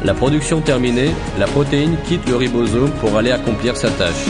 La production terminée, la protéine quitte le ribosome pour aller accomplir sa tâche.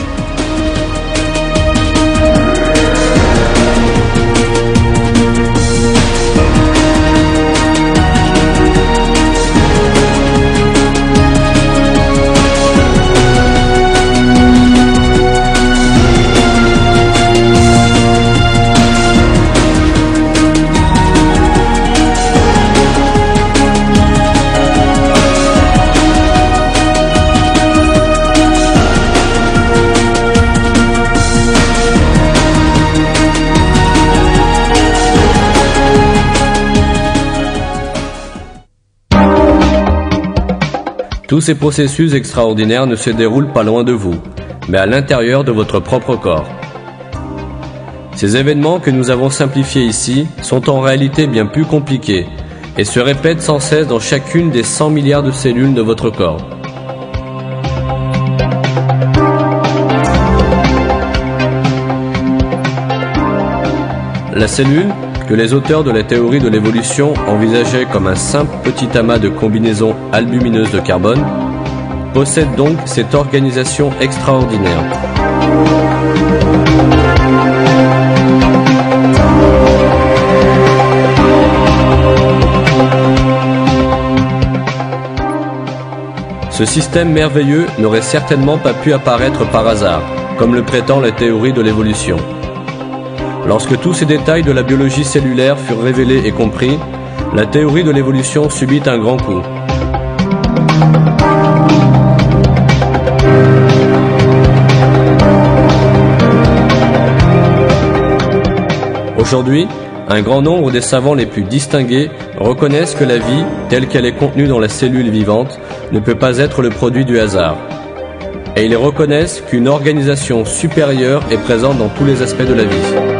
Tous ces processus extraordinaires ne se déroulent pas loin de vous, mais à l'intérieur de votre propre corps. Ces événements que nous avons simplifiés ici sont en réalité bien plus compliqués et se répètent sans cesse dans chacune des 100 milliards de cellules de votre corps. La cellule, que les auteurs de la théorie de l'évolution envisageaient comme un simple petit amas de combinaisons albumineuses de carbone, possède donc cette organisation extraordinaire. Ce système merveilleux n'aurait certainement pas pu apparaître par hasard, comme le prétend la théorie de l'évolution. Lorsque tous ces détails de la biologie cellulaire furent révélés et compris, la théorie de l'évolution subit un grand coup. Aujourd'hui, un grand nombre des savants les plus distingués reconnaissent que la vie, telle qu'elle est contenue dans la cellule vivante, ne peut pas être le produit du hasard. Et ils reconnaissent qu'une organisation supérieure est présente dans tous les aspects de la vie.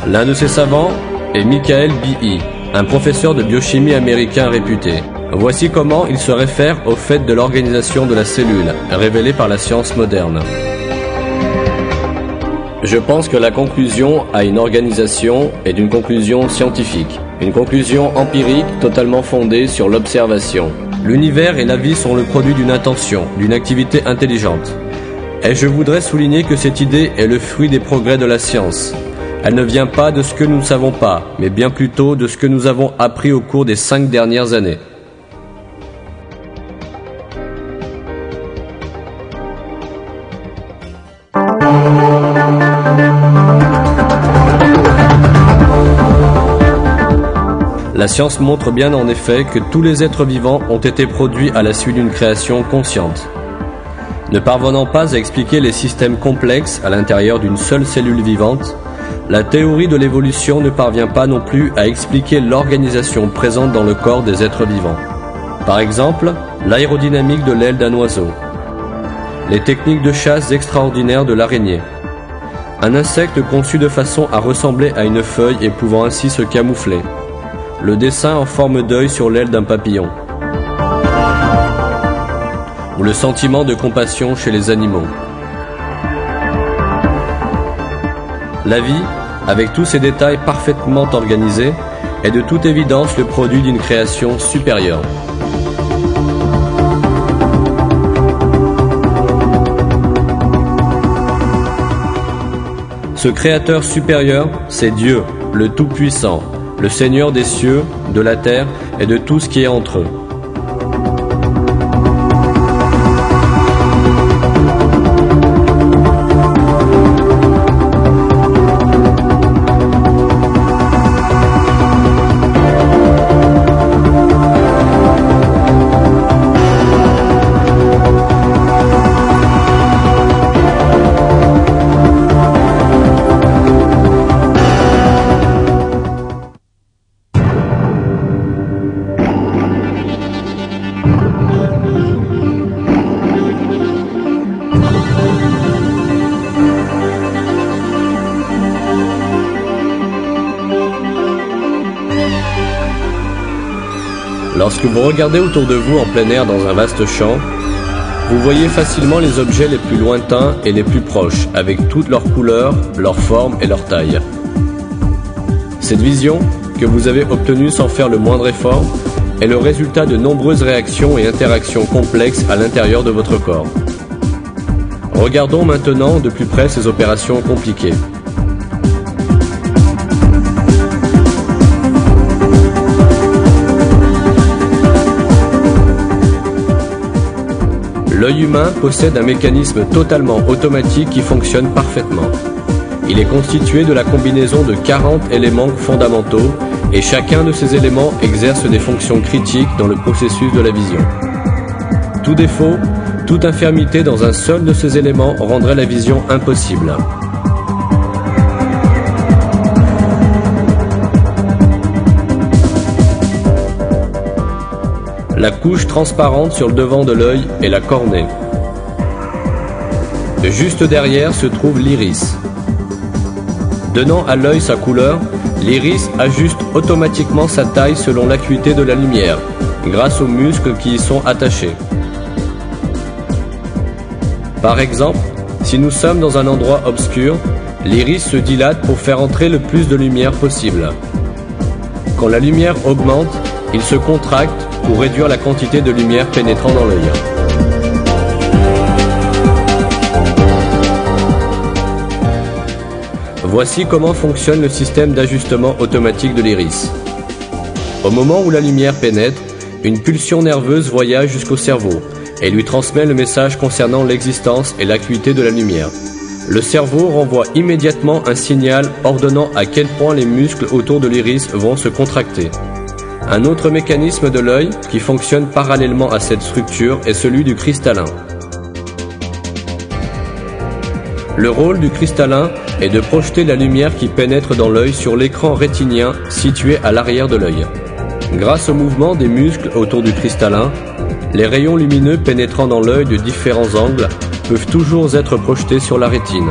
L'un de ces savants est Michael Behe, un professeur de biochimie américain réputé. Voici comment il se réfère au fait de l'organisation de la cellule, révélée par la science moderne. Je pense que la conclusion à une organisation est une conclusion scientifique, une conclusion empirique totalement fondée sur l'observation. L'univers et la vie sont le produit d'une intention, d'une activité intelligente. Et je voudrais souligner que cette idée est le fruit des progrès de la science. Elle ne vient pas de ce que nous ne savons pas, mais bien plutôt de ce que nous avons appris au cours des 5 dernières années. La science montre bien en effet que tous les êtres vivants ont été produits à la suite d'une création consciente. Ne parvenant pas à expliquer les systèmes complexes à l'intérieur d'une seule cellule vivante, la théorie de l'évolution ne parvient pas non plus à expliquer l'organisation présente dans le corps des êtres vivants. Par exemple, l'aérodynamique de l'aile d'un oiseau, les techniques de chasse extraordinaires de l'araignée, un insecte conçu de façon à ressembler à une feuille et pouvant ainsi se camoufler, le dessin en forme d'œil sur l'aile d'un papillon, ou le sentiment de compassion chez les animaux. La vie, avec tous ces détails parfaitement organisés, est de toute évidence le produit d'une création supérieure. Ce créateur supérieur, c'est Dieu, le Tout-Puissant, le Seigneur des cieux, de la terre et de tout ce qui est entre eux. Lorsque vous regardez autour de vous en plein air dans un vaste champ, vous voyez facilement les objets les plus lointains et les plus proches, avec toutes leurs couleurs, leurs formes et leur taille. Cette vision, que vous avez obtenue sans faire le moindre effort, est le résultat de nombreuses réactions et interactions complexes à l'intérieur de votre corps. Regardons maintenant de plus près ces opérations compliquées. L'œil humain possède un mécanisme totalement automatique qui fonctionne parfaitement. Il est constitué de la combinaison de 40 éléments fondamentaux et chacun de ces éléments exerce des fonctions critiques dans le processus de la vision. Tout défaut, toute infirmité dans un seul de ces éléments rendrait la vision impossible. La couche transparente sur le devant de l'œil est la cornée. Juste derrière se trouve l'iris. Donnant à l'œil sa couleur, l'iris ajuste automatiquement sa taille selon l'acuité de la lumière, grâce aux muscles qui y sont attachés. Par exemple, si nous sommes dans un endroit obscur, l'iris se dilate pour faire entrer le plus de lumière possible. Quand la lumière augmente, il se contracte pour réduire la quantité de lumière pénétrant dans l'œil. Voici comment fonctionne le système d'ajustement automatique de l'iris. Au moment où la lumière pénètre, une pulsion nerveuse voyage jusqu'au cerveau et lui transmet le message concernant l'existence et l'acuité de la lumière. Le cerveau renvoie immédiatement un signal ordonnant à quel point les muscles autour de l'iris vont se contracter. Un autre mécanisme de l'œil qui fonctionne parallèlement à cette structure est celui du cristallin. Le rôle du cristallin est de projeter la lumière qui pénètre dans l'œil sur l'écran rétinien situé à l'arrière de l'œil. Grâce au mouvement des muscles autour du cristallin, les rayons lumineux pénétrant dans l'œil de différents angles peuvent toujours être projetés sur la rétine.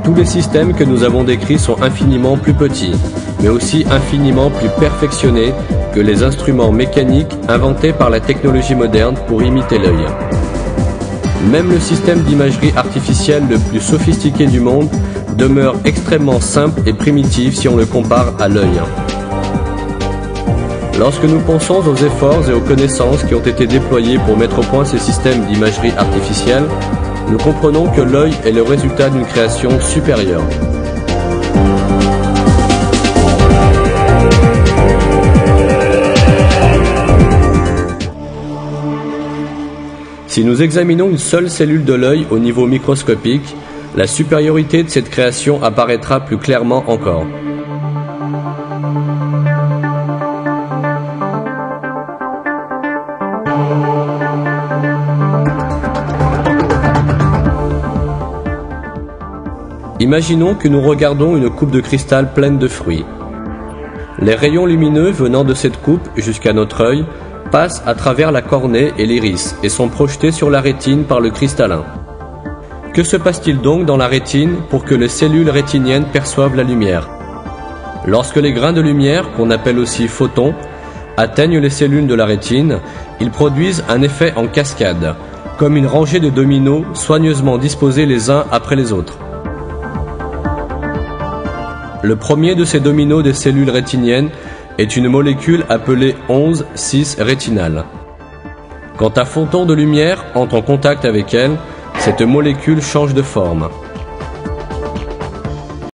Tous les systèmes que nous avons décrits sont infiniment plus petits, mais aussi infiniment plus perfectionnés que les instruments mécaniques inventés par la technologie moderne pour imiter l'œil. Même le système d'imagerie artificielle le plus sophistiqué du monde demeure extrêmement simple et primitif si on le compare à l'œil. Lorsque nous pensons aux efforts et aux connaissances qui ont été déployés pour mettre au point ces systèmes d'imagerie artificielle, nous comprenons que l'œil est le résultat d'une création supérieure. Si nous examinons une seule cellule de l'œil au niveau microscopique, la supériorité de cette création apparaîtra plus clairement encore. Imaginons que nous regardons une coupe de cristal pleine de fruits. Les rayons lumineux venant de cette coupe jusqu'à notre œil passent à travers la cornée et l'iris et sont projetés sur la rétine par le cristallin. Que se passe-t-il donc dans la rétine pour que les cellules rétiniennes perçoivent la lumière? Lorsque les grains de lumière, qu'on appelle aussi photons, atteignent les cellules de la rétine, ils produisent un effet en cascade, comme une rangée de dominos soigneusement disposés les uns après les autres. Le premier de ces dominos des cellules rétiniennes est une molécule appelée 11,6-rétinal. Quand un photon de lumière entre en contact avec elle, cette molécule change de forme.